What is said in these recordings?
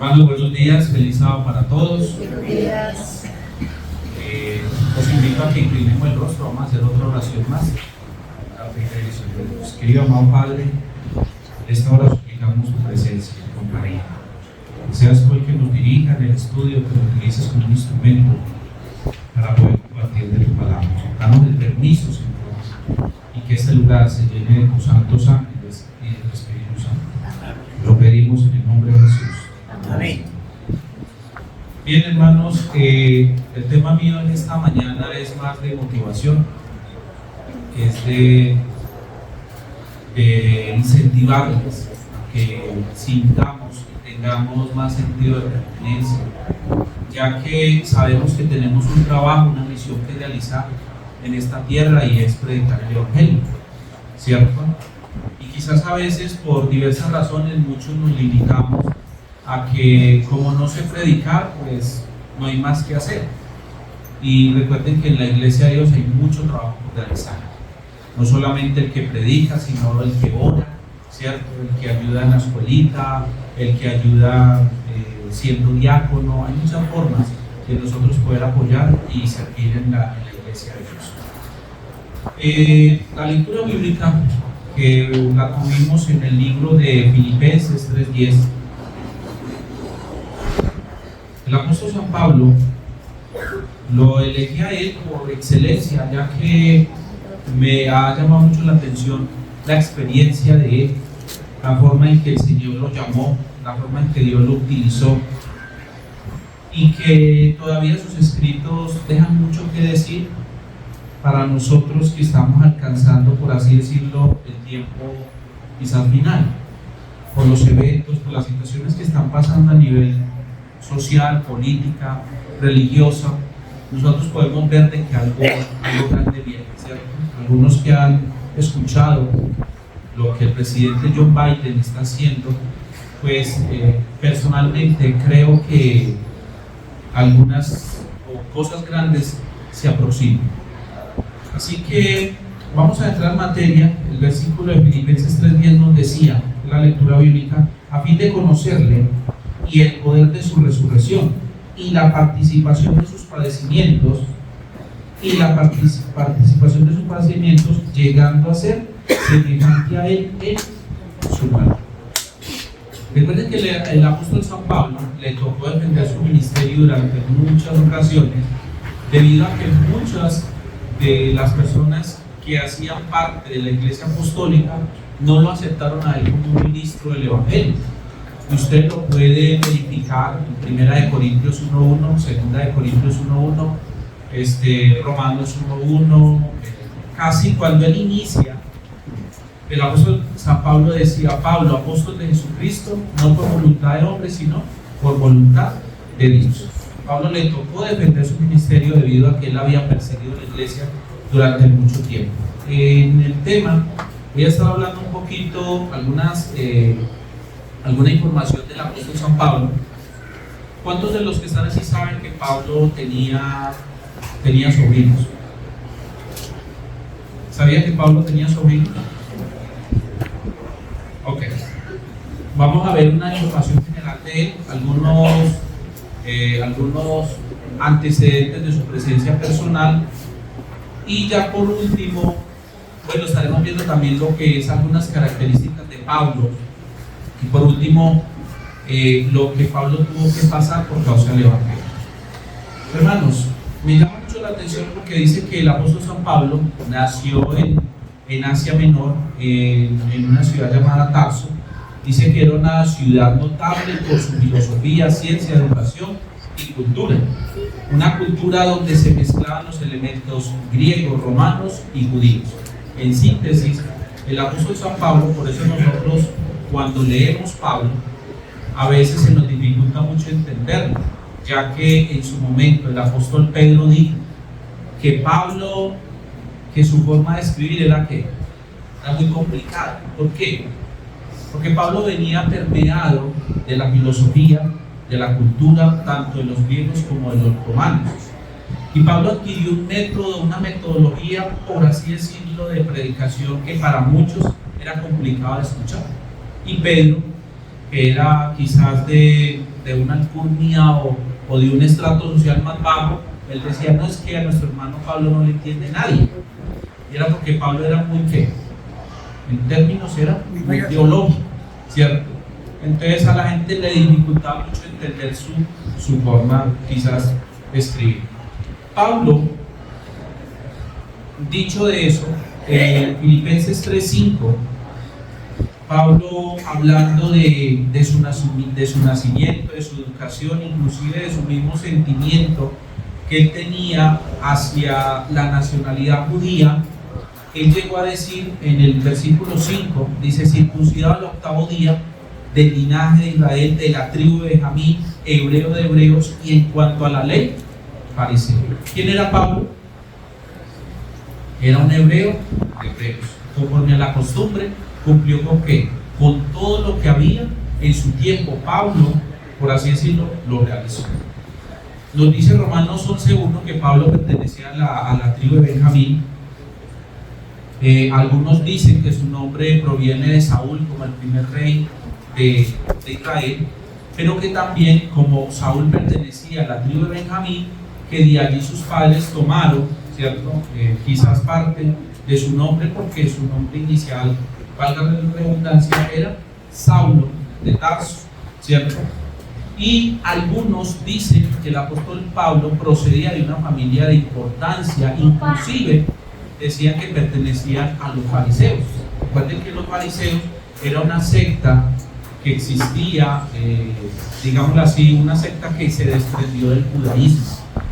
Hermanos, buenos días, feliz sábado para todos. Buenos días. Os invito a que inclinemos el rostro, vamos a hacer otra oración más. Querido amado Padre, esta hora suplicamos tu presencia con cariño. Que seas tú el que nos dirija en el estudio, que nos utilices como un instrumento para poder compartir de tu palabra. Danos el permiso, Señor, y que este lugar se llene de tus santos ángeles y del Espíritu Santo. Lo pedimos en el nombre de Jesús. Amén. Bien, hermanos, el tema mío en esta mañana es más de motivación, es de incentivarles a que sintamos y tengamos más sentido de pertenencia, ya que sabemos que tenemos un trabajo, una misión que realizar en esta tierra y es predicar el Evangelio, ¿cierto? Y quizás a veces por diversas razones muchos nos limitamos a que como no sé predicar, pues no hay más que hacer. Y recuerden que en la iglesia de Dios hay mucho trabajo por realizar. No solamente el que predica, sino el que ora, ¿cierto? El que ayuda en la escuelita, el que ayuda siendo diácono. Hay muchas formas de nosotros poder apoyar y servir en la iglesia de Dios. La lectura bíblica que la tuvimos en el libro de Filipenses 3:10. El apóstol San Pablo lo elegí a él por excelencia, ya que me ha llamado mucho la atención la experiencia de él, la forma en que el Señor lo llamó, la forma en que Dios lo utilizó, y que todavía sus escritos dejan mucho que decir para nosotros que estamos alcanzando, por así decirlo, el tiempo quizás final, por los eventos, por las situaciones que están pasando a nivel social, política, religiosa. Nosotros podemos ver de que algo grande viene, ¿cierto? Algunos que han escuchado lo que el presidente Joe Biden está haciendo, pues personalmente creo que algunas cosas grandes se aproximan. Así que vamos a entrar en materia. El versículo de Filipenses 3:10 nos decía, la lectura bíblica, a fin de conocerle y el poder de su resurrección y la participación de sus padecimientos llegando a ser semejante a él en su muerte. Recuerden que el apóstol San Pablo le tocó defender su ministerio durante muchas ocasiones, debido a que muchas de las personas que hacían parte de la iglesia apostólica no lo aceptaron a él como un ministro del Evangelio. Usted lo puede verificar en 1 Corintios 1:1, 2 Corintios 1:1, Romanos 1:1. Casi cuando él inicia, el apóstol San Pablo decía: Pablo, apóstol de Jesucristo, no por voluntad de hombre, sino por voluntad de Dios. Pablo le tocó defender su ministerio debido a que él había perseguido la iglesia durante mucho tiempo. En el tema voy a estar hablando un poquito, alguna información del apóstol San Pablo. ¿Cuántos de los que están aquí saben que Pablo tenía sobrinos? ¿Sabía que Pablo tenía sobrinos? Ok. Vamos a ver una información general de él, algunos antecedentes de su presencia personal, y ya por último, bueno, estaremos viendo también lo que es algunas características de Pablo. Y por último, lo que Pablo tuvo que pasar por causa del Evangelio. Hermanos, me llama mucho la atención porque dice que el apóstol San Pablo nació en Asia Menor, en una ciudad llamada Tarso. Dice que era una ciudad notable por su filosofía, ciencia, educación y cultura. Una cultura donde se mezclaban los elementos griegos, romanos y judíos. En síntesis, el apóstol San Pablo, por eso nosotros, cuando leemos Pablo, a veces se nos dificulta mucho entenderlo, ya que en su momento el apóstol Pedro dijo que Pablo, que su forma de escribir era muy complicada. ¿Por qué? Porque Pablo venía permeado de la filosofía, de la cultura, tanto de los griegos como de los romanos. Y Pablo adquirió un método, una metodología, por así decirlo, de predicación que para muchos era complicado de escuchar. Y Pedro, que era quizás de de una alcurnia o de un estrato social más bajo, él decía, no, es que a nuestro hermano Pablo no le entiende nadie. Y era porque Pablo era muy, ¿qué? En términos era muy teológico, ¿cierto? Entonces a la gente le dificultaba mucho entender su forma, quizás, de escribir. Pablo, dicho de eso, en Filipenses 3:5, Pablo, hablando de su nacimiento, de su educación, inclusive de su mismo sentimiento que él tenía hacia la nacionalidad judía, él llegó a decir en el versículo 5, dice, circuncidado al 8º día, del linaje de Israel, de la tribu de Benjamín, hebreo de hebreos, y en cuanto a la ley, fariseo. ¿Quién era Pablo? Era un hebreo de hebreos. Conforme a la costumbre, cumplió con ¿qué? Con todo lo que había en su tiempo. Pablo, por así decirlo, lo realizó. Nos dice Romanos 11:1 que Pablo pertenecía a la tribu de Benjamín. Algunos dicen que su nombre proviene de Saúl como el primer rey de Israel, pero que también, como Saúl pertenecía a la tribu de Benjamín, que de allí sus padres tomaron, ¿cierto? Quizás parte de su nombre, porque su nombre inicial, valga la redundancia, era Saulo de Tarso, ¿cierto? Y algunos dicen que el apóstol Pablo procedía de una familia de importancia, inclusive decían que pertenecían a los fariseos. Recuerden que los fariseos era una secta que existía, digámoslo así, una secta que se desprendió del judaísmo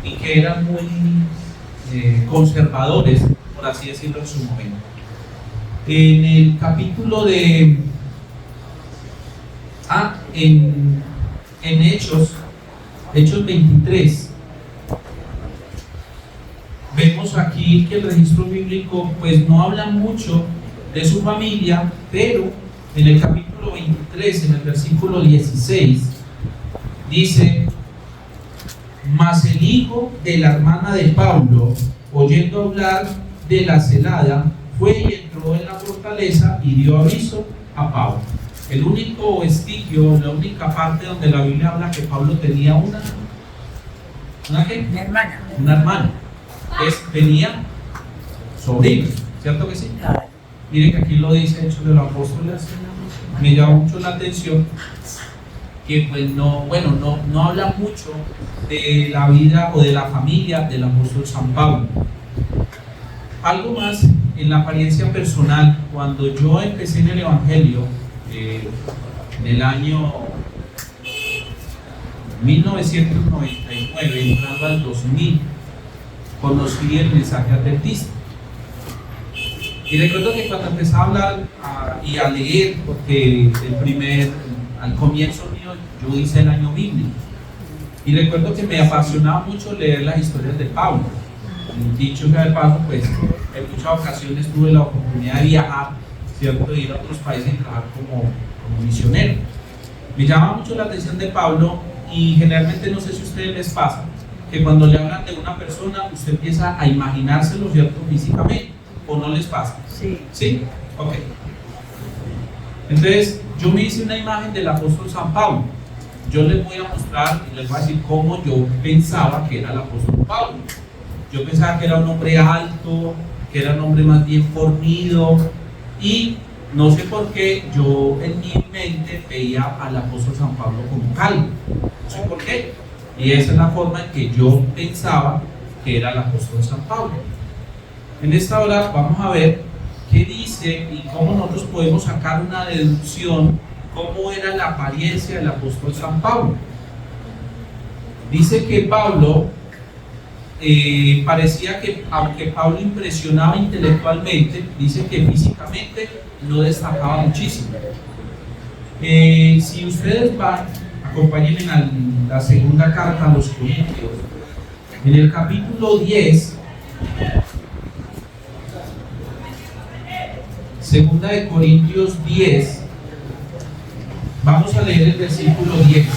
y que eran muy conservadores, por así decirlo, en su momento. En el capítulo de en Hechos 23, vemos aquí que el registro bíblico pues no habla mucho de su familia, pero en el capítulo 23, en el versículo 16, dice: mas el hijo de la hermana de Pablo, oyendo hablar de la celada, fue y entró en la fortaleza y dio aviso a Pablo. El único vestigio, la única parte donde la Biblia habla que Pablo tenía ¿una qué? Una hermana. Una hermana. Tenía sobrinos, ¿cierto que sí? Miren que aquí lo dice Hechos de los Apóstoles. Me llama mucho la atención que pues no habla mucho de la vida o de la familia del apóstol San Pablo. Algo más en la apariencia personal. Cuando yo empecé en el Evangelio, en el año 1999, entrando al 2000, conocí el mensaje adventista. Y recuerdo que cuando empecé a hablar y a leer, porque al comienzo mío yo hice el año bíblico, y recuerdo que me apasionaba mucho leer las historias de Pablo. Dicho sea de paso, pues en muchas ocasiones tuve la oportunidad de viajar, ¿cierto? De ir a otros países y trabajar como misionero. Me llama mucho la atención de Pablo, y generalmente, no sé si a ustedes les pasa, que cuando le hablan de una persona, usted empieza a imaginárselo, ¿cierto? Físicamente, ¿o no les pasa? Sí. ¿Sí? Ok. Entonces, yo me hice una imagen del apóstol San Pablo. Yo les voy a mostrar y les voy a decir cómo yo pensaba que era el apóstol Pablo. Yo pensaba que era un hombre alto, que era un hombre más bien fornido, y no sé por qué yo en mi mente veía al apóstol San Pablo como calvo. No sé por qué. Y esa es la forma en que yo pensaba que era el apóstol San Pablo. En esta hora vamos a ver qué dice y cómo nosotros podemos sacar una deducción, cómo era la apariencia del apóstol San Pablo. Dice que Pablo parecía que, aunque Pablo impresionaba intelectualmente, dice que físicamente no destacaba muchísimo. Si ustedes van, acompáñenme en la segunda carta a los Corintios, en el capítulo 10, segunda de Corintios 10, vamos a leer el versículo 10.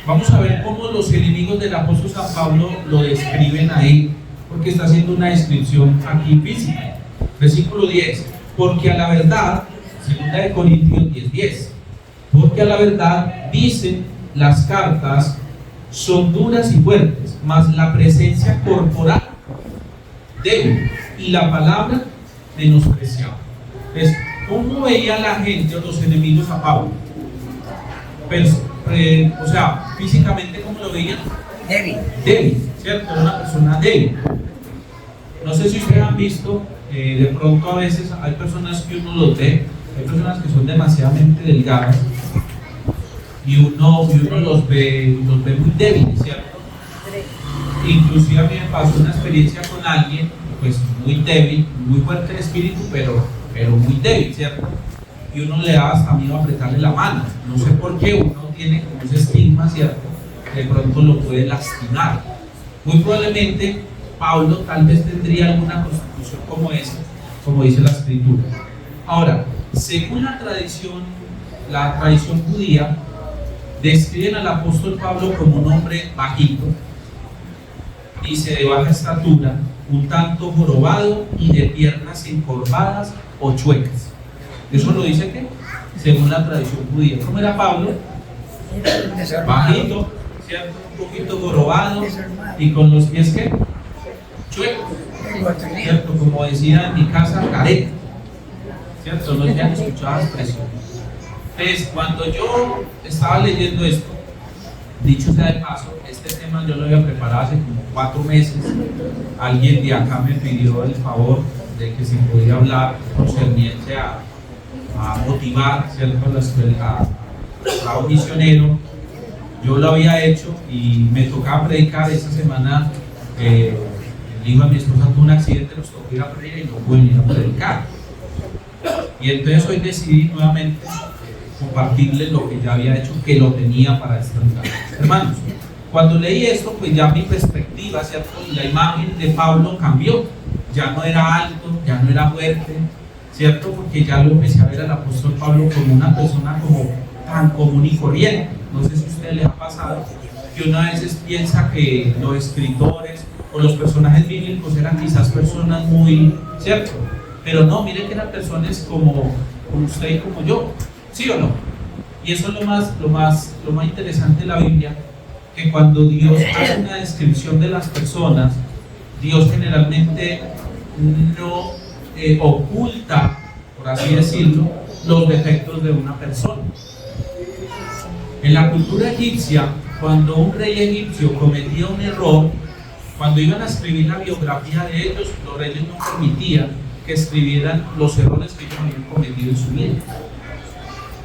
Vamos a ver cómo los enemigos del apóstol San Pablo lo describen ahí, porque está haciendo una descripción aquí física. Versículo 10: porque a la verdad, segunda de Corintios 10:10, Porque a la verdad dicen las cartas son duras y fuertes, mas la presencia corporal débil y la palabra menospreciada. Entonces, ¿cómo veía la gente o los enemigos a Pablo? O sea, físicamente, ¿cómo lo veían? Débil, ¿cierto? Una persona débil. No sé si ustedes han visto, de pronto a veces hay personas que uno los ve, hay personas que son demasiadamente delgadas y uno los ve muy débiles, ¿cierto? Inclusive a mí me pasó una experiencia con alguien, pues muy débil, muy fuerte de espíritu, pero muy débil, ¿cierto? Y uno le da hasta miedo a apretarle la mano. No sé por qué uno tiene como ese estigma, ¿cierto? De pronto lo puede lastimar. Muy probablemente Pablo tal vez tendría alguna constitución como esa, como dice la escritura. Ahora, según la tradición judía, describen al apóstol Pablo como un hombre bajito, dice de baja estatura, un tanto jorobado y de piernas encorvadas o chuecas. Eso lo dice que según la tradición judía. ¿Cómo era Pablo? Bajito, ¿cierto? Un poquito jorobado y con los pies que chuecos, ¿cierto? Como decía en mi casa, careta, ¿cierto? No se han escuchado expresión. Entonces, cuando yo estaba leyendo esto, dicho sea de paso, este tema yo lo había preparado hace como 4 meses. Alguien de acá me pidió el favor de que se podía hablar concerniente a motivar, ¿cierto? al trabajo misionero. Yo lo había hecho y me tocaba predicar esta semana. El hijo de mi esposa tuvo un accidente, nos tocó ir a predicar y no pude ir a predicar. Y entonces hoy decidí nuevamente compartirles lo que ya había hecho, que lo tenía para esta lugar. Hermanos, cuando leí esto, pues ya mi perspectiva, ¿cierto? La imagen de Pablo cambió. Ya no era alto, ya no era fuerte, ¿cierto? Porque ya lo empecé a ver al apóstol Pablo como una persona como tan común y corriente. No sé si a ustedes les ha pasado que uno a veces piensa que los escritores o los personajes bíblicos eran quizás personas muy, ¿cierto? Pero no, miren que eran personas como usted y como yo, ¿sí o no? Y eso es lo más interesante de la Biblia, que cuando Dios hace una descripción de las personas, Dios generalmente no oculta, por así decirlo, los defectos de una persona. En la cultura egipcia, cuando un rey egipcio cometía un error, cuando iban a escribir la biografía de ellos, los reyes no permitían que escribieran los errores que ellos habían cometido en su vida.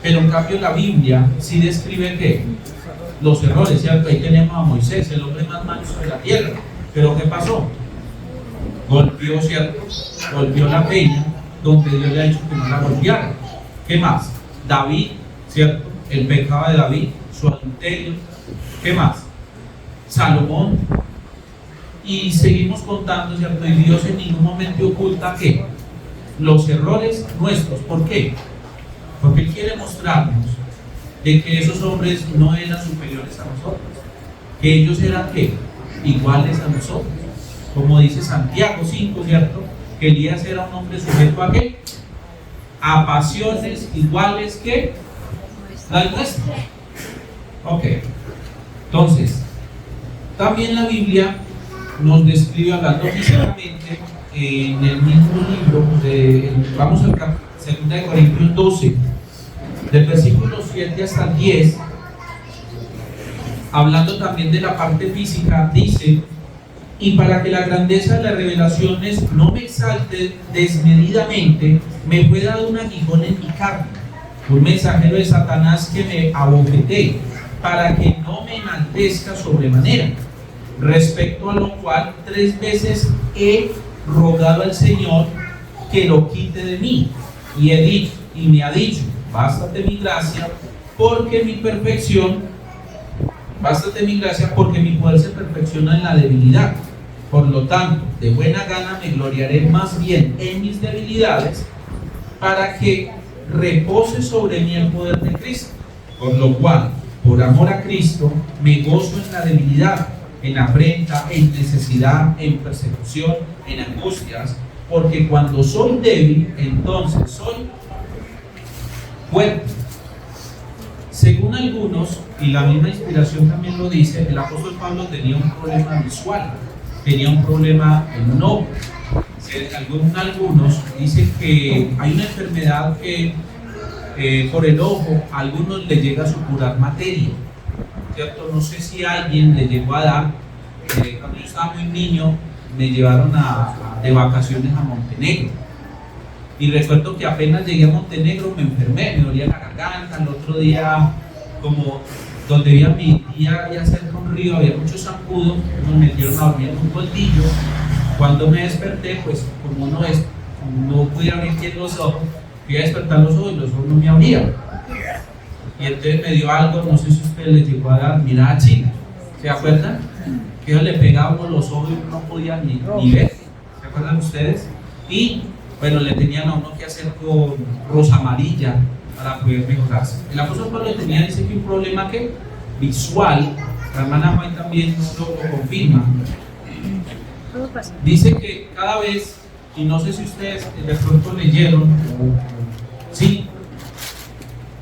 Pero en cambio la Biblia sí describe que los errores, ¿cierto? Ahí tenemos a Moisés, el hombre más manso de la tierra. Pero ¿qué pasó? Golpeó, ¿cierto? Golpeó la peña donde Dios le ha dicho que no la golpeara. ¿Qué más? David, ¿cierto? El pecado de David, su adulterio. ¿Qué más? Salomón. Y seguimos contando, ¿cierto? Y Dios en ningún momento oculta ¿qué? Los errores nuestros. ¿Por qué? Porque Él quiere mostrarnos de que esos hombres no eran superiores a nosotros, que ellos eran ¿qué? Iguales a nosotros. Como dice Santiago 5, ¿cierto? Que Elías era un hombre sujeto a ¿qué? A pasiones iguales que las nuestras. Ok. Entonces, también la Biblia nos describe, hablando físicamente, en el mismo libro, vamos al 2 Corintios 12, del versículo 7 hasta el 10, hablando también de la parte física, dice: y para que la grandeza de las revelaciones no me exalte desmedidamente, me fue dado un aguijón en mi carne, un mensajero de Satanás que me abofeté, para que no me enaltezca sobremanera. Respecto a lo cual 3 veces he rogado al Señor que lo quite de mí, y he dicho, y me ha dicho: bástate mi gracia, porque mi poder se perfecciona en la debilidad. Por lo tanto, de buena gana me gloriaré más bien en mis debilidades, para que repose sobre mí el poder de Cristo. Por lo cual, por amor a Cristo, me gozo en la debilidad, en afrenta, en necesidad, en persecución, en angustias, porque cuando soy débil, entonces soy fuerte. Según algunos, y la misma inspiración también lo dice, el apóstol Pablo tenía un problema visual, tenía un problema en un ojo. Según algunos, dicen que hay una enfermedad que por el ojo a algunos le llega a supurar materia, ¿cierto? No sé si alguien le llegó a dar, cuando yo estaba muy niño, me llevaron de vacaciones a Montenegro. Y recuerdo que apenas llegué a Montenegro me enfermé, me dolía la garganta. El otro día, como donde vivía mi tía, allá cerca de un río, había mucho zancudo, nos metieron a dormir en un toldillo. Cuando me desperté, pues como no podía abrir bien los ojos, fui a despertar los ojos y los ojos no me abrían. Y entonces me dio algo, no sé si a ustedes les llegó a dar mirada china, ¿se acuerdan? Que ellos le pegaban los ojos y uno no podía ni ver, ¿se acuerdan ustedes? Y bueno, le tenían a uno que hacer con rosa amarilla para poder mejorarse. El apóstol Pablo dice que un problema que visual, la hermana Juan también lo confirma. Dice que cada vez, y no sé si ustedes de pronto leyeron, sí,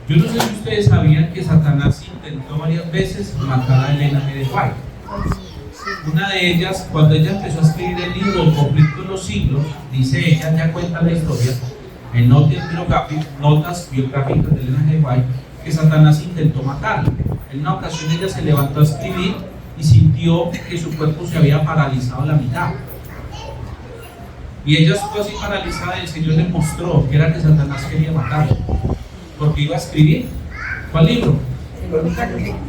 yo no sé si ustedes sabían que Satanás intentó varias veces matar a Elena G. de White. Una de ellas, cuando ella empezó a escribir el libro El conflicto de los siglos, dice ella, ya cuenta la historia, en notas biográficas de Elena G. de White, que Satanás intentó matarla. En una ocasión ella se levantó a escribir y sintió que su cuerpo se había paralizado a la mitad. Y ella estuvo así paralizada y el Señor le mostró que era que Satanás quería matarla, porque iba a escribir, ¿cuál libro?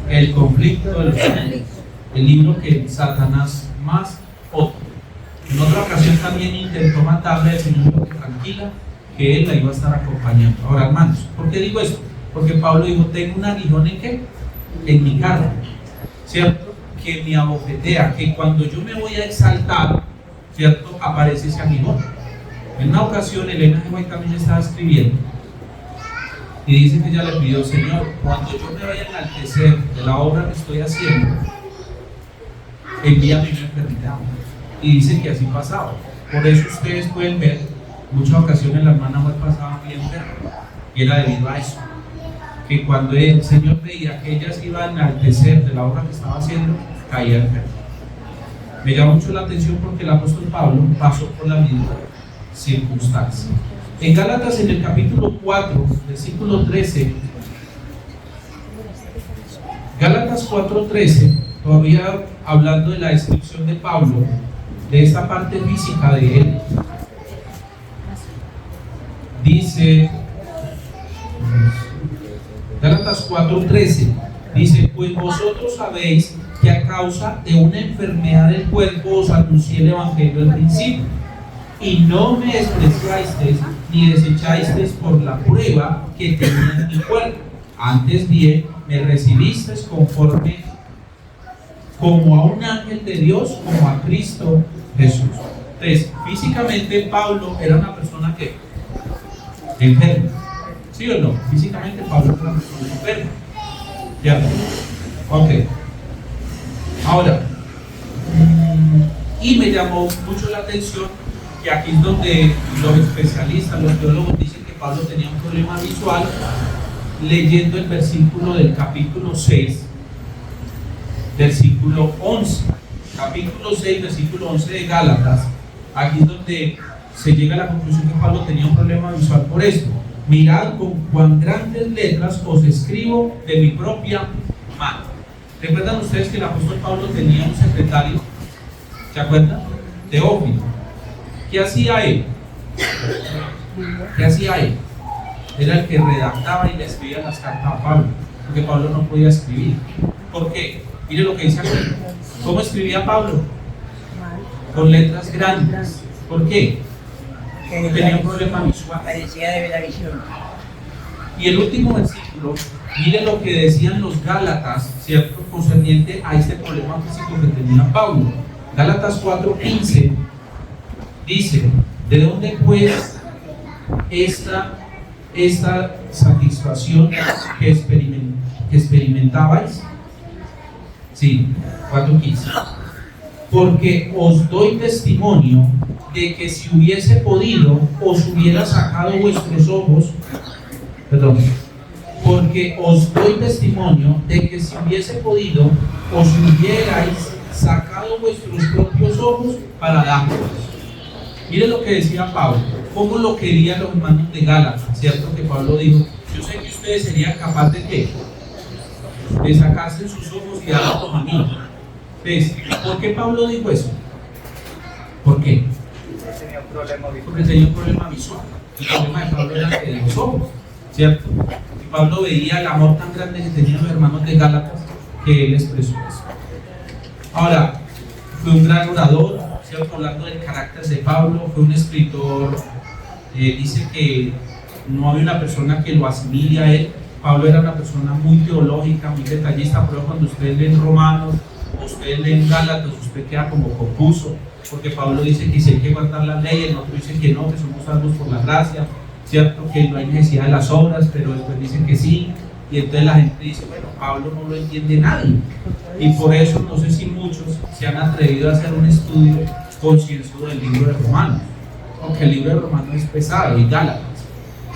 El conflicto de los siglos. El libro que Satanás más odia. En otra ocasión también intentó matarle, el Señor dijo que tranquila, que Él la iba a estar acompañando. Ahora, hermanos, ¿por qué digo esto? Porque Pablo dijo, tengo un aguijón ¿en qué? En mi carne, ¿cierto? Que me abofetea, que cuando yo me voy a exaltar, ¿cierto? Aparece ese aguijón. En una ocasión, Elena G. White también estaba escribiendo y dice que ella le pidió, Señor, cuando yo me vaya a enaltecer de la obra que estoy haciendo, envíame una enfermedad. Y dice que así pasaba. Por eso ustedes pueden ver, muchas ocasiones la hermana Juan pasaba bien enferma, y era debido a eso, que cuando el Señor veía que ella se iba a enaltecer de la obra que estaba haciendo, caía enferma. Me llama mucho la atención porque el apóstol Pablo pasó por la misma circunstancia. En Gálatas, en el capítulo 4, versículo 13, Gálatas 4:13, todavía hablando de la descripción de Pablo, de esta parte física de él, dice, Gálatas 4:13, dice, pues vosotros sabéis que a causa de una enfermedad del cuerpo os anuncié el evangelio al principio, y no me despreciasteis ni desechasteis por la prueba que tenía en mi cuerpo, antes bien me recibisteis conforme como a un ángel de Dios, como a Cristo Jesús. Entonces, físicamente Pablo era una persona que enferma, ¿sí o no? Físicamente Pablo era una persona enferma. Ya, ok. Ahora, y me llamó mucho la atención que aquí es donde los especialistas, los teólogos dicen que Pablo tenía un problema visual, leyendo el versículo del capítulo 6, versículo 11, capítulo 6, versículo 11 de Gálatas. Aquí es donde se llega a la conclusión que Pablo tenía un problema visual por esto. Mirad con cuán grandes letras os escribo de mi propia mano. ¿Recuerdan ustedes que el apóstol Pablo tenía un secretario? ¿Se acuerdan? Teófilo. ¿Qué hacía él? ¿Qué hacía él? Era el que redactaba y le escribía las cartas a Pablo, porque Pablo no podía escribir. ¿Por qué? Mire lo que dice aquí. ¿Cómo escribía Pablo? Con letras grandes. ¿Por qué? Porque tenía un problema visual. Parecía de la visión. Y el último versículo, mire lo que decían los Gálatas, ¿cierto? Concerniente a este problema físico que tenía Pablo. Gálatas 4:15 dice, ¿de dónde pues esta satisfacción que experimentabais? Sí, 4:15. Porque os doy testimonio de que si hubiese podido, os hubiera sacado vuestros ojos, porque os doy testimonio de que si hubiese podido, os hubierais sacado vuestros propios ojos para darlos. Mire lo que decía Pablo, cómo lo querían los hermanos de Gálatas, ¿cierto? Que Pablo dijo, yo sé que ustedes serían capaces de ¿qué? De sacarse sus ojos y darlos a mí. Entonces, ¿por qué Pablo dijo eso? ¿Por qué? Porque tenía un problema visual. El problema de Pablo era el de los ojos, ¿cierto? Y Pablo veía el amor tan grande que tenían los hermanos de Gálatas que él expresó eso. Ahora, fue un gran orador, ¿cierto? Hablando del carácter de Pablo, fue un escritor, dice que no había una persona que lo asimile a él. Pablo era una persona muy teológica, muy detallista, pero cuando ustedes leen Romanos, ustedes leen Gálatas, usted queda como confuso, porque Pablo dice que si hay que guardar las leyes, el otro dice que no, que somos salvos por la gracia, ¿cierto? Que no hay necesidad de las obras, pero después dicen que sí, y entonces la gente dice, bueno, Pablo no lo entiende nadie, y por eso no sé si muchos se han atrevido a hacer un estudio concienzudo del libro de Romanos, aunque el libro de Romanos es pesado, y Gálatas,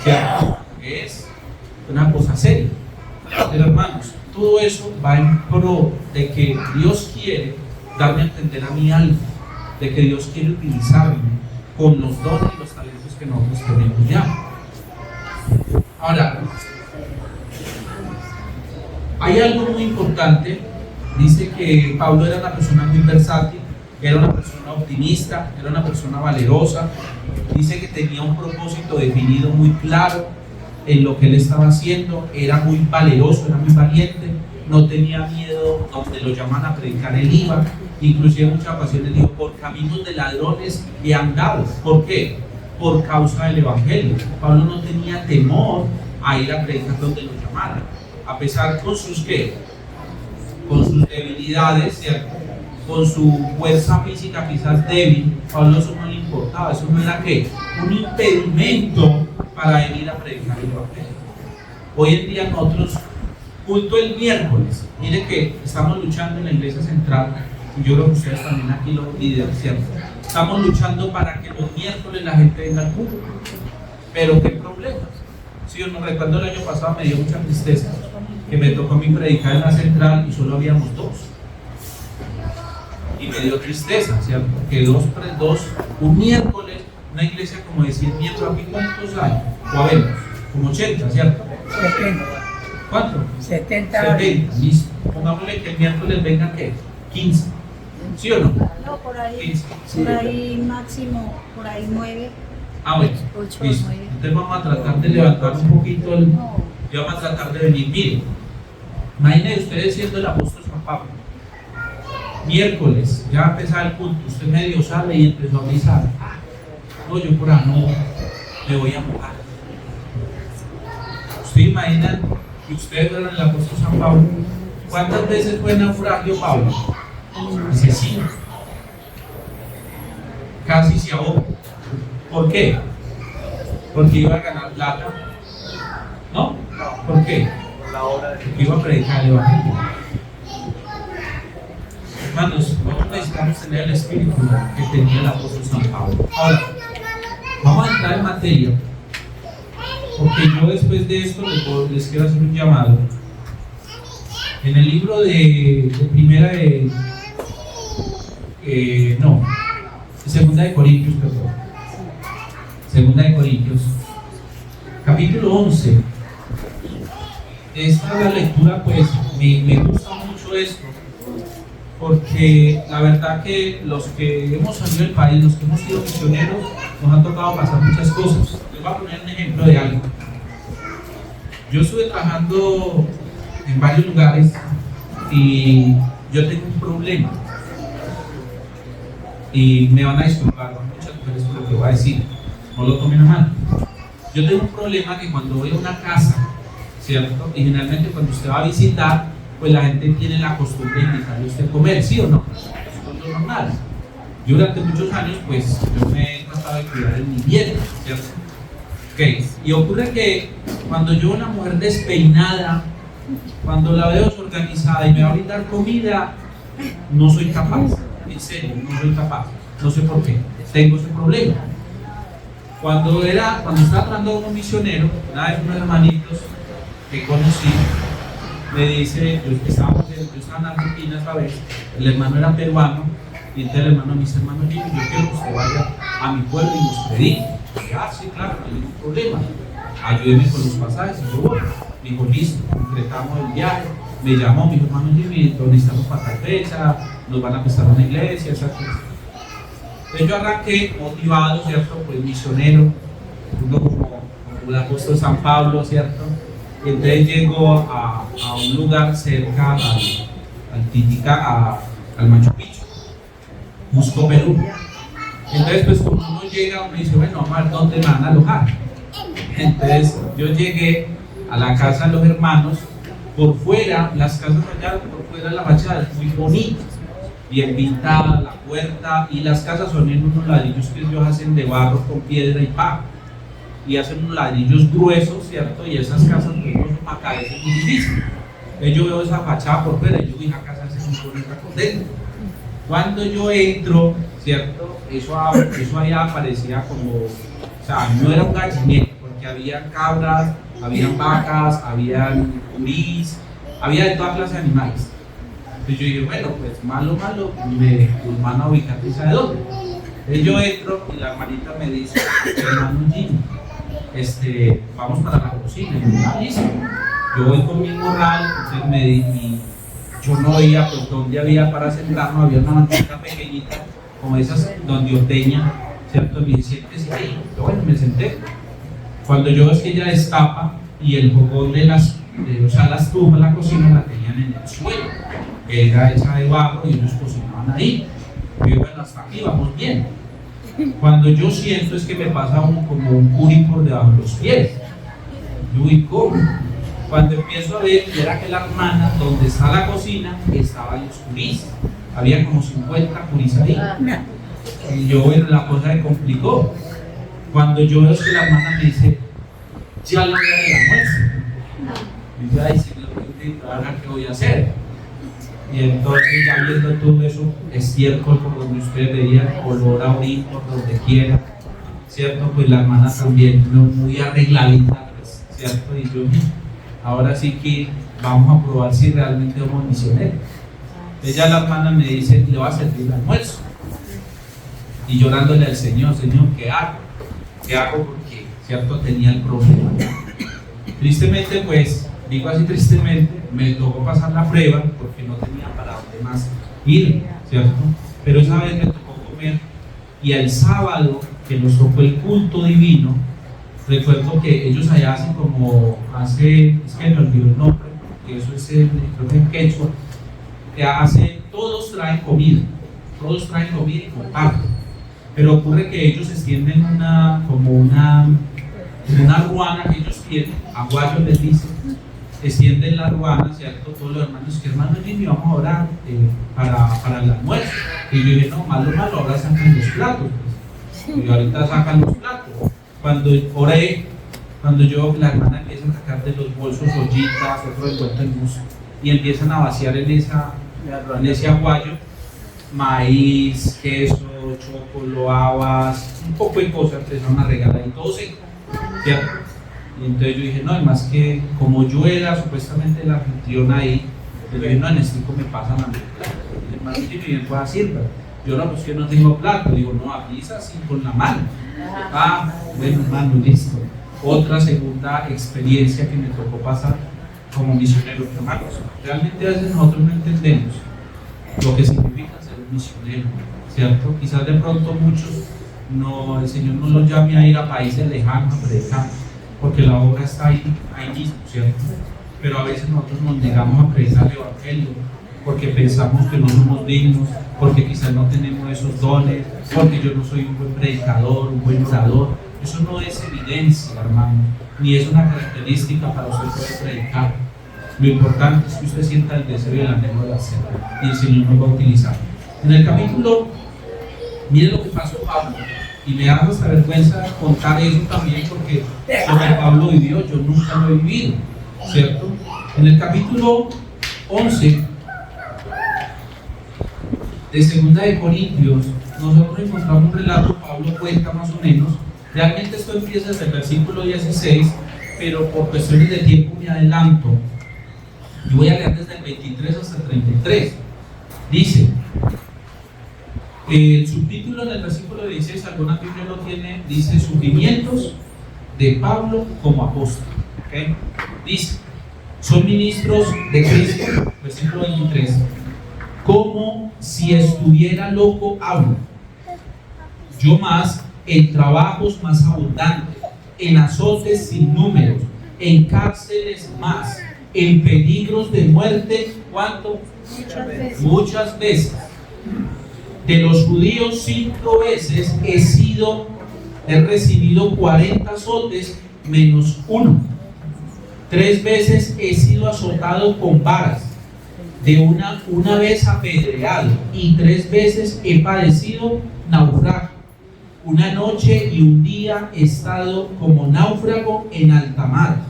¿cierto? Es una cosa seria. Pero hermanos, todo eso va en pro de que Dios quiere darme a entender a mí algo, de que Dios quiere utilizarme con los dones y los talentos que nosotros tenemos ya. Ahora, hay algo muy importante. Dice que Pablo era una persona muy versátil, era una persona optimista, era una persona valerosa. Dice que tenía un propósito definido muy claro en lo que él estaba haciendo, era muy valeroso, era muy valiente, no tenía miedo, donde lo llaman a predicar él iba, inclusive en muchas ocasiones dijo, por caminos de ladrones he andado. ¿Por qué? Por causa del evangelio. Pablo no tenía temor a ir a predicar donde lo llamaran, a pesar con sus ¿qué? Con sus debilidades, ¿cierto? Con su fuerza física quizás débil. Pablo eso no le importaba, eso no era ¿qué? Un impedimento para venir a predicar el evangelio. Hoy en día nosotros, culto el miércoles, mire que estamos luchando en la iglesia central, y yo creo que ustedes también aquí lo líderes, ¿cierto? Estamos luchando para que los miércoles la gente venga al culto. Pero qué problema. Si yo no recuerdo, el año pasado me dio mucha tristeza que me tocó a mí predicar en la central y solo habíamos dos. Y me dio tristeza, ¿cierto? Que un miércoles, una iglesia como de 100 miembros, aquí ¿cuántos hay? O a ver, como 80, ¿cierto? 70. ¿Cuánto? 70. Listo. Pongámosle que el miércoles vengan ¿qué? 15. ¿Sí o no? No, por ahí, 15. por ahí máximo, por ahí 9. Ah, bueno. 8 o Listo. 9. Entonces vamos a tratar de levantar un poquito el... Y vamos a tratar de venir. Miren, imagínense ustedes siendo el apóstol San Pablo. Miércoles, ya va a empezar el culto, usted medio sale y empezó a avisar. No, yo por ahí no me voy a mojar. ¿Usted imagina que ustedes fueran el apóstol San Pablo? ¿Cuántas veces fue naufragio Pablo? Dice 5. Casi se ahogó. ¿Por qué? Porque iba a ganar plata. ¿No? ¿Por qué? Porque iba a predicar el evangelio. Hermanos, nosotros necesitamos tener el espíritu que tenía el apóstol San Pablo. Ahora, vamos a entrar en materia, porque yo después de esto les quiero hacer un llamado. En el libro de Segunda de Corintios, perdón. Segunda de Corintios, capítulo 11. Esta es la lectura, pues me gusta mucho esto, porque la verdad que los que hemos salido del país, los que hemos sido misioneros, nos han tocado pasar muchas cosas. Les voy a poner un ejemplo de algo. Yo estuve trabajando en varios lugares y yo tengo un problema, y me van a disculpar muchas mujeres por lo que voy a decir, no lo tomen a mal. Yo tengo un problema que cuando voy a una casa, ¿cierto? Y generalmente cuando usted va a visitar, pues la gente tiene la costumbre de invitarle a usted a comer, ¿sí o no? Eso es lo normal. Yo durante muchos años, pues yo me he tratado de cuidar en mi dieta, ¿cierto? Okay. Y ocurre que cuando yo veo una mujer despeinada, cuando la veo desorganizada y me va a brindar comida, no soy capaz, en serio, no soy capaz, no sé por qué, tengo ese problema. Cuando estaba tratando con un misionero, una vez unos hermanitos que conocí, me dice, yo estaba en Argentina esa vez, el hermano era peruano, y entonces el hermano me dice, hermano Jimmy, yo quiero que usted vaya a mi pueblo y nos predique. Y yo, sí, claro, no hay ningún problema, ayúdeme con los pasajes, y yo voy. Me dijo, listo, concretamos el viaje, me llamó, mi hermano Jimmy, lo necesitamos para tal fecha, nos van a prestar una iglesia, esas cosas. Entonces yo arranqué motivado, ¿cierto? Pues misionero, uno como el apóstol San Pablo, ¿cierto? Entonces llego a un lugar cerca al Titicaca, al Machu Picchu, Cusco, Perú. Entonces pues cuando uno llega, uno dice, bueno, vamos a ver dónde me van a alojar. Entonces yo llegué a la casa de los hermanos, por fuera, las casas allá, por fuera la fachada es muy bonita, bien pintada, la puerta, y las casas son en unos ladrillos que ellos hacen de barro con piedra y paja, y hacen unos ladrillos gruesos, ¿cierto? Y esas casas pues, no son para caerse muy difícil. Entonces yo veo esa fachada por fuera y yo vi la casa se supone por dentro. Cuando yo entro, ¿cierto? Eso allá parecía como, o sea, no era un gallinero, porque había cabras, habían vacas, habían curis, había de toda clase de animales. Entonces yo dije, bueno, pues malo, me van a ubicar, ¿y sabe dónde? Entonces yo entro y la hermanita me dice, hermano Jimmy, vamos para la cocina. Y yo, listo. Yo voy con mi morral, entonces yo no veía pues dónde había para sentarnos, había una banquita pequeñita, como esas donde ordeña, ¿cierto? Me dice, siéntese ahí. Yo, bueno, me senté. Cuando yo veo que ella destapa y el fogón la estufa, la cocina la tenían en el suelo, era hecha de barro y ellos cocinaban ahí. Y yo, bueno, hasta aquí vamos bien. Cuando yo siento es que me pasa como un curi por debajo de los pies. Yo, ¿y cómo? Cuando empiezo a ver, era que la hermana, donde está la cocina, estaban los curis. Había como 50 curis ahí. Y yo, bueno, la cosa se complicó. Cuando yo veo que la hermana me dice, ya le voy a dar el almuerzo. Y yo, ay, señor, ahora qué voy a hacer. Y entonces ya viendo todo eso, estiércol por donde ustedes veían, olor a orín por donde quiera, ¿cierto? Pues la hermana también, no muy arregladita, pues, ¿cierto? Y yo, ahora sí que vamos a probar si realmente somos misioneros. Ella, la hermana, me dice, le va a servir el almuerzo. Y llorándole al Señor, ¿qué hago? ¿Qué hago? Porque, ¿cierto? Tenía el problema. Tristemente, pues, digo así tristemente, me tocó pasar la prueba porque no tenía para dónde más ir, ¿cierto? Pero esa vez me tocó comer y el sábado que nos tocó el culto divino, recuerdo que ellos allá hacen es que me olvidó el nombre, que eso es creo que en quechua, que todos traen comida y comparten. Pero ocurre que ellos extienden una ruana que ellos tienen, aguayo les dicen, extienden la ruana, ¿cierto? Todos los hermanos, que hermano Jimmy, vamos a orar para el almuerzo. Y yo dije, no, malo, ahora sacan los platos. Y ahorita sacan los platos. Cuando oré, cuando yo veo que la hermana empieza a sacar de los bolsos ollitas, otro envuelto en gusto, y empiezan a vaciar en ese aguayo, maíz, queso, chocolate, habas, un poco de cosas, empezaron a regalar y todo seco, ¿cierto? Y entonces yo dije, no, además que como yo era supuestamente el anfitrión ahí, yo dije, no, en este me pasan a mi plato. Y el hermano Jimmy bien pueda sirva. Yo no, pues que no tengo plato. Digo, no, aquí es así con la mano. Ah, bueno, hermano, listo. Otra segunda experiencia que me tocó pasar como misionero, hermanos. Realmente a veces nosotros no entendemos lo que significa ser un misionero, ¿cierto? Quizás de pronto muchos, el Señor no los llame a ir a países lejanos a predicar, porque la obra está ahí mismo, ¿cierto? Pero a veces nosotros nos negamos a predicar el Evangelio, porque pensamos que no somos dignos, porque quizás no tenemos esos dones, porque yo no soy un buen predicador, un buen orador. Eso no es evidencia, hermano, ni es una característica para usted poder predicar. Lo importante es que usted sienta el deseo y el anhelo de hacerlo, y el Señor nos va a utilizar. En el capítulo, miren lo que pasó Pablo, y me da hasta vergüenza contar eso también, porque lo que Pablo vivió, yo nunca lo he vivido, ¿cierto? En el capítulo 11 de Segunda de Corintios, nosotros encontramos un relato, Pablo cuenta más o menos, realmente esto empieza desde el versículo 16, pero por cuestiones de tiempo me adelanto. Yo voy a leer desde el 23 hasta el 33. Dice, el subtítulo en el versículo 16, alguna Biblia lo tiene, dice sufrimientos de Pablo como apóstol. ¿Okay? Dice, son ministros de Cristo, versículo 23, como si estuviera loco hablo, yo más, en trabajos más abundantes, en azotes sin números, en cárceles más, en peligros de muerte, ¿cuánto? Muchas veces. De los judíos 5 veces he recibido 40 azotes menos 1. 3 veces he sido azotado con varas, de una vez apedreado, y 3 veces he padecido naufragio. Una noche y un día he estado como náufrago en alta mar,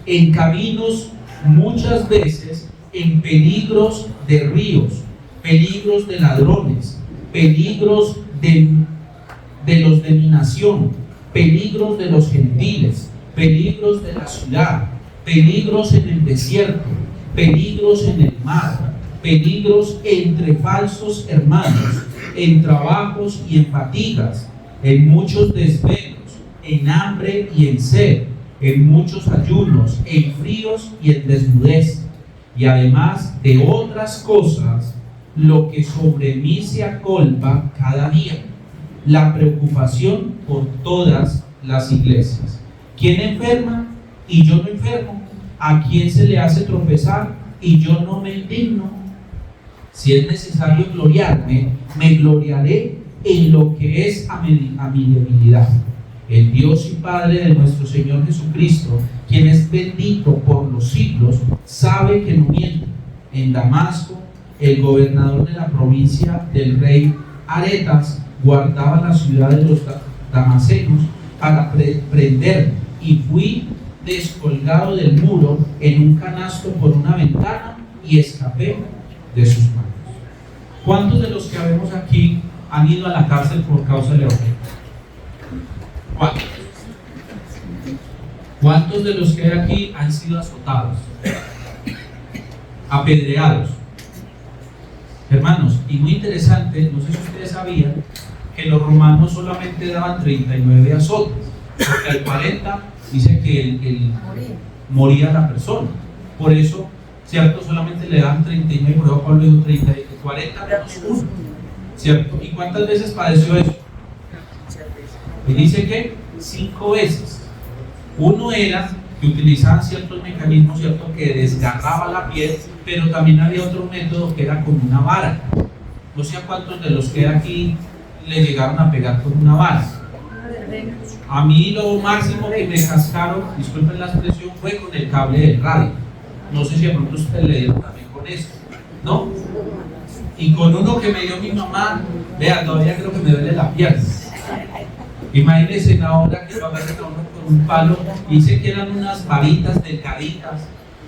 en caminos muchas veces, en peligros de ríos, peligros de ladrones, peligros de los de mi nación, peligros de los gentiles, peligros de la ciudad, peligros en el desierto, peligros en el mar, peligros entre falsos hermanos, en trabajos y en fatigas, en muchos desvelos, en hambre y en sed, en muchos ayunos, en fríos y en desnudez, y además de otras cosas, lo que sobre mí se acolpa cada día, la preocupación por todas las iglesias. ¿Quién enferma y yo no enfermo? ¿A quién se le hace tropezar y yo no me indigno? Si es necesario gloriarme, me gloriaré en lo que es a mi debilidad. El Dios y Padre de nuestro Señor Jesucristo, quien es bendito por los siglos, sabe que no miento. En Damasco, el gobernador de la provincia del rey Aretas guardaba la ciudad de los damasenos para prenderme, y fui descolgado del muro en un canasto por una ventana y escapé de sus manos. ¿Cuántos de los que vemos aquí han ido a la cárcel por causa del evangelio? ¿Cuántos? ¿Cuántos de los que hay aquí han sido azotados, apedreados? Hermanos, y muy interesante, no sé si ustedes sabían que los romanos solamente daban 39 azotes, porque al 40 dice que moría la persona. Por eso, ¿cierto? Solamente le dan 39, por eso Pablo dijo 40 menos 1, ¿cierto? ¿Y cuántas veces padeció eso? Y dice que 5 veces. Uno era que utilizaban ciertos mecanismos, ¿cierto?, que desgarraba la piel, pero también había otro método que era con una vara. No sé a cuántos de los que aquí le llegaron a pegar con una vara. A mí lo máximo que me cascaron, disculpen la expresión, fue con el cable del radio. No sé si de pronto ustedes le dieron también con eso, ¿no? Y con uno que me dio mi mamá, vea, todavía creo que me duele la pierna. Imagínense ahora que lo agarran a uno con un palo, y dice que eran unas varitas delgaditas,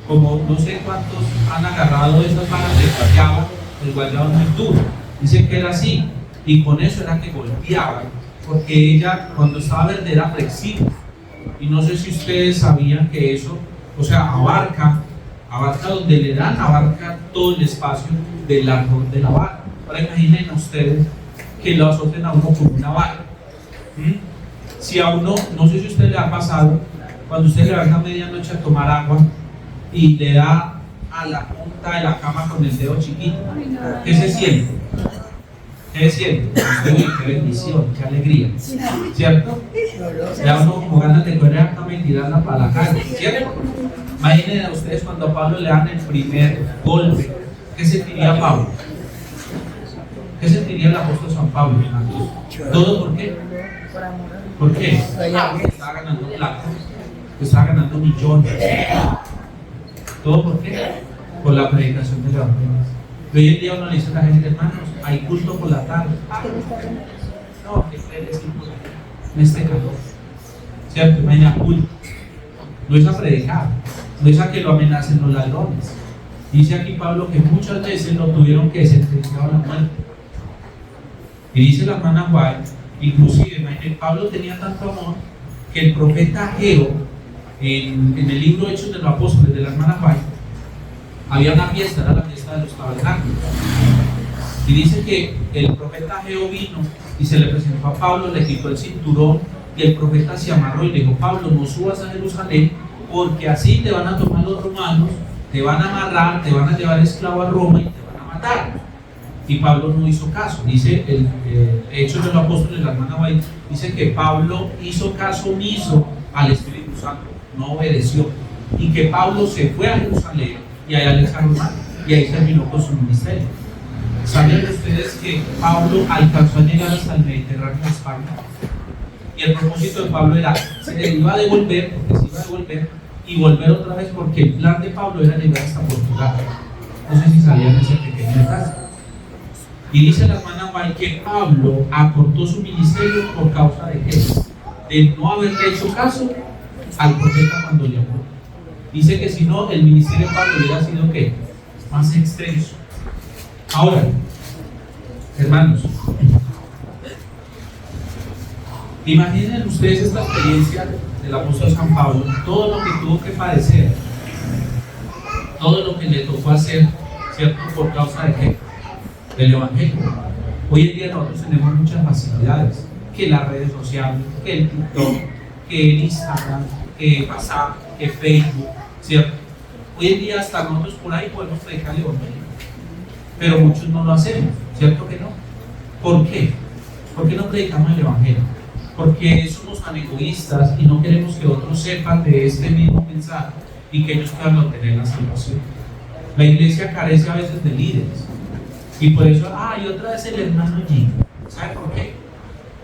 como no sé cuántos han agarrado esas varas de guayaba, el guayaba muy duro, dice que era así, y con eso era que golpeaban, porque ella cuando estaba verde era flexible, y no sé si ustedes sabían que eso, o sea, abarca donde le dan, abarca todo el espacio del largo de la vara. Ahora imaginen ustedes que lo azoten a uno con una vara. Si a uno, no sé si a usted le ha pasado, cuando usted levanta a medianoche a tomar agua y le da a la punta de la cama con el dedo chiquito, ¿qué se siente? ¿Qué se siente? Uy, qué bendición, qué alegría, ¿cierto? Le da uno como ganas de correr a la cama y tirarla para la calle, ¿cierto? Imaginen a ustedes cuando a Pablo le dan el primer golpe, ¿qué sentiría Pablo? ¿Qué sentiría el apóstol San Pablo? ¿Todo por qué? ¿Por qué? Estaba ganando plata, estaba ganando millones. ¿Todo por qué? Por la predicación del evangelio. Hoy en día uno le dice a la gente, hermanos, hay culto por la tarde. No, que ustedes en este calor. ¿Cierto? Imagina culto. No es a predicar, no es a que lo amenacen los ladrones. Dice aquí Pablo que muchas veces lo tuvieron que sentenciar a la muerte. Y dice la hermana White, inclusive, imagínate, Pablo tenía tanto amor que el profeta Ageo en el libro Hechos de los Apóstoles de la hermana White, había una fiesta, era la fiesta de los tabernáculos. Y dice que el profeta Ageo vino y se le presentó a Pablo, le quitó el cinturón y el profeta se amarró y le dijo: Pablo, no subas a Jerusalén, porque así te van a tomar los romanos, te van a amarrar, te van a llevar esclavo a Roma y te van a matar. Y Pablo no hizo caso. Dice el Hechos de los Apóstoles de la hermana White, dice que Pablo hizo caso omiso al Espíritu Santo, no obedeció, y que Pablo se fue a Jerusalén y allá le echaron mal y ahí terminó con su ministerio. ¿Sabían ustedes que Pablo alcanzó a llegar hasta el Mediterráneo de España? Y el propósito de Pablo era, se iba a devolver, porque se iba a devolver, y volver otra vez, porque el plan de Pablo era llegar hasta Portugal. No sé si sabían ese pequeño detalle. Y dice la hermana White que Pablo acortó su ministerio por causa de qué? De no haberle hecho caso al profeta cuando le habló. Dice que si no, el ministerio de Pablo hubiera sido ¿qué? Más extenso. Ahora, hermanos, imaginen ustedes esta experiencia del apóstol San Pablo, todo lo que tuvo que padecer, todo lo que le tocó hacer, ¿cierto? ¿Por causa de qué? Del Evangelio. Hoy en día nosotros tenemos muchas facilidades, que las redes sociales, que el TikTok, que el Instagram, que WhatsApp, que Facebook, ¿cierto? Hoy en día hasta nosotros por ahí podemos predicar el Evangelio, pero muchos no lo hacemos, ¿cierto que no? ¿Por qué? ¿Por qué no predicamos el Evangelio? Porque somos tan egoístas y no queremos que otros sepan de este mismo mensaje y que ellos puedan obtener la salvación. La iglesia carece a veces de líderes y por eso, y otra vez el hermano Jim. ¿Sabe por qué?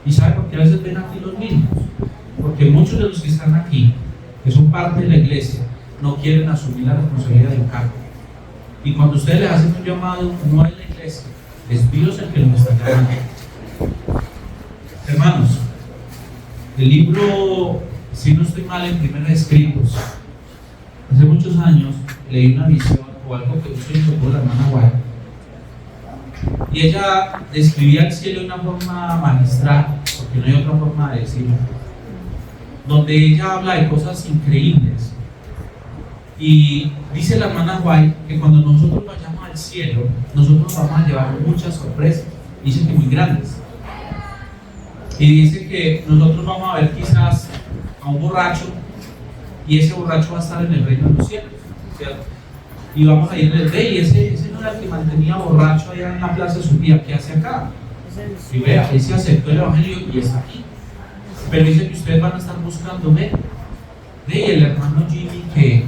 ¿Y sabe por qué a veces ven aquí los mismos? Porque muchos de los que están aquí, que son parte de la iglesia, no quieren asumir la responsabilidad del cargo. Y cuando ustedes les hacen un llamado, no es la iglesia, es Dios el que los está llamando. Hermanos, el libro, si no estoy mal, en Primera de Escritos, hace muchos años leí una visión o algo que usted hizo por la hermana White, y ella describía el cielo de una forma magistral, porque no hay otra forma de decirlo, donde ella habla de cosas increíbles. Y dice la hermana White que cuando nosotros vayamos al cielo, nosotros vamos a llevar muchas sorpresas, dice que muy grandes. Y dice que nosotros vamos a ver quizás a un borracho, y ese borracho va a estar en el reino de los cielos, ¿cierto? Y vamos a ir en el rey, y ese no era el que mantenía borracho allá en la plaza de su vida, ¿qué hace acá? Y vea, él se aceptó el evangelio y está aquí. Pero dice que ustedes van a estar buscando, ve, y el hermano Jimmy que,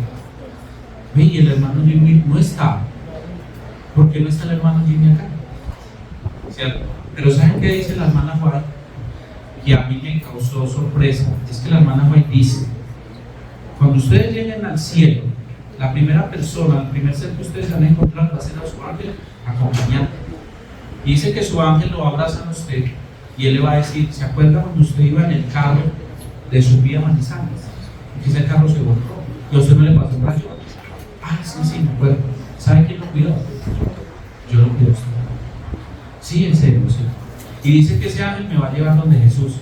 y el hermano Jimmy no está. ¿Por qué no está el hermano Jimmy acá? ¿Cierto? Pero ¿saben qué dice la hermana White? Que a mí me causó sorpresa. Es que la hermana White dice: cuando ustedes lleguen al cielo, la primera persona, el primer ser que ustedes van a encontrar va a ser a su ángel acompañante. Y dice que su ángel lo va a abrazar a usted y él le va a decir: ¿se acuerda cuando usted iba en el carro de su vida a Manizales? Y ese carro se volcó y a usted no le pasó un rayo. Sí, me acuerdo. ¿Sabe quién lo cuidó? Yo lo cuido a usted. Sí, en serio, sí. Y dice que ese ángel me va a llevar donde Jesús.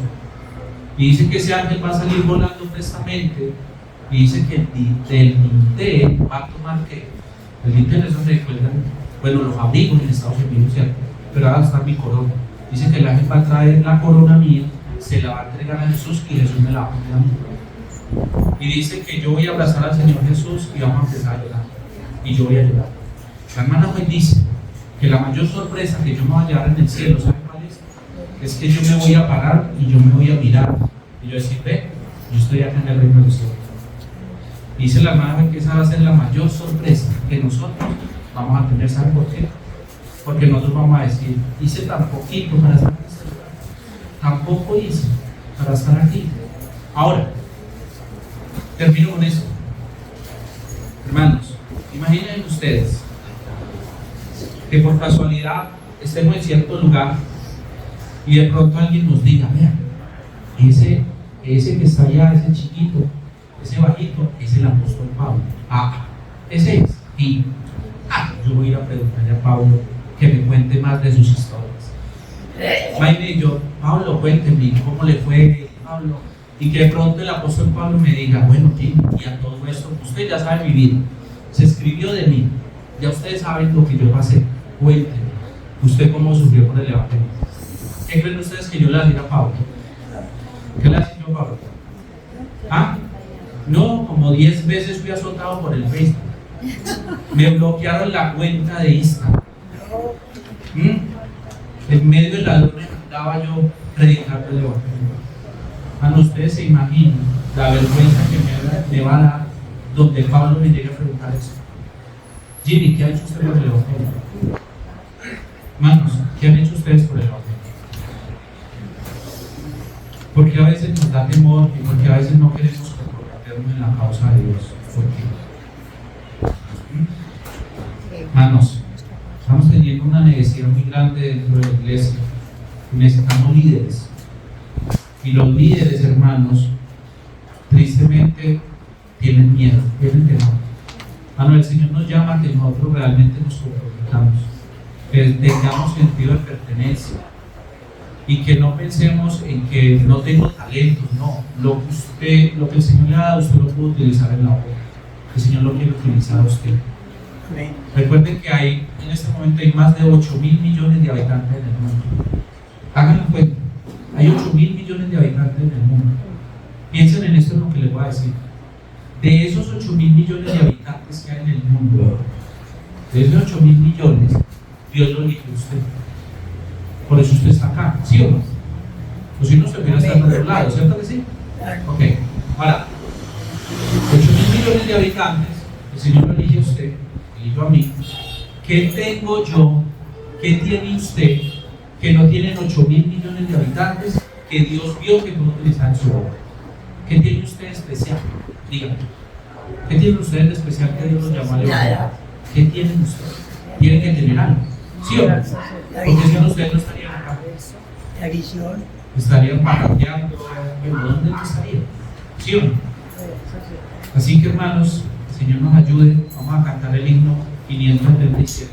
Y dice que ese ángel va a salir volando prestamente. Y dice que del dintel va a tomar ¿qué? El dintel es donde cuelgan, bueno, los abrigos en Estados Unidos, ¿cierto? Pero ahora está mi corona. Dice que el ángel va a traer la corona mía, se la va a entregar a Jesús y Jesús me la va a poner a mí. Y dice que yo voy a abrazar al Señor Jesús y vamos a empezar a llorar. Y yo voy a llorar. La hermana hoy dice que la mayor sorpresa que yo me voy a llevar en el cielo, ¿sabe cuál es? Es que yo me voy a parar y yo me voy a mirar. Y yo decir, ve, yo estoy acá en el reino de los cielos. Dice la hermana que esa va a ser la mayor sorpresa que nosotros vamos a tener. ¿Saben por qué? Porque nosotros vamos a decir: hice tan poquito para estar en este lugar, tan poco hice para estar aquí. Ahora, termino con eso. Hermanos, imaginen ustedes que por casualidad estemos en cierto lugar y de pronto alguien nos diga: vean, ese que está allá, ese chiquito, ese bajito, es el apóstol Pablo. Ese es. Y yo voy a ir a preguntarle a Pablo que me cuente más de sus historias. Imagínate yo: Pablo, cuénteme cómo le fue. Pablo, Y que de pronto el apóstol Pablo me diga, bueno, Jimmy, y a todo esto, usted ya sabe mi vida, se escribió de mí, ya ustedes saben lo que yo pasé, cuéntenme, usted cómo sufrió por el evangelio. ¿Qué creen ustedes que yo le diga a Pablo? ¿Qué le hace yo a Pablo? ¿Ah? No, como 10 veces fui azotado por el Facebook. Me bloquearon la cuenta de Instagram. En medio de la luna andaba yo predicando el evangelio. Ustedes se imaginan la vergüenza que me va a dar donde Pablo me llegue a preguntar eso. Jimmy, ¿qué ha hecho usted por el evangelio? Manos, ¿qué han hecho ustedes por el evangelio? Porque a veces nos da temor y porque a veces no queremos comprometernos en la causa de Dios. ¿Por qué? Manos, estamos teniendo una necesidad muy grande dentro de la iglesia. Necesitamos líderes. Y los líderes, hermanos, tristemente tienen miedo, tienen temor. El Señor nos llama a que nosotros realmente nos comprometamos, que tengamos sentido de pertenencia y que no pensemos en que no tengo talentos. No, lo que el Señor le ha dado, usted lo puede utilizar en la obra. El Señor lo quiere utilizar a usted. Amén. Recuerden que en este momento hay más de 8.000 millones de habitantes en el mundo. Háganlo cuenta, hay 8.000 millones de habitantes en el mundo. Piensen en esto, en lo que les voy a decir. De esos 8.000 millones de habitantes que hay en el mundo, de esos 8.000 millones, Dios lo eligió a usted. Por eso usted está acá, ¿sí o no? Pues si no, se hubiera estado en otro lado, ¿cierto que sí? Ok, ahora, 8.000 millones de habitantes, el Señor lo elige a usted, eligió a mí. ¿Qué tengo yo? ¿Qué tiene usted que no tienen 8.000 millones de habitantes que Dios vio que pudo utilizar en su obra? ¿Qué tiene usted especial? Dígame. ¿Qué tiene usted de especial que Dios lo llamó a levantar? ¿Qué tienen ustedes? Tienen que tener algo, ¿sí o no? Porque si no, ustedes no estarían acá. La visión. Estarían pagateando, bueno, ¿dónde estarían? ¿Sí o no? Así que, hermanos, el Señor nos ayude. Vamos a cantar el himno 537.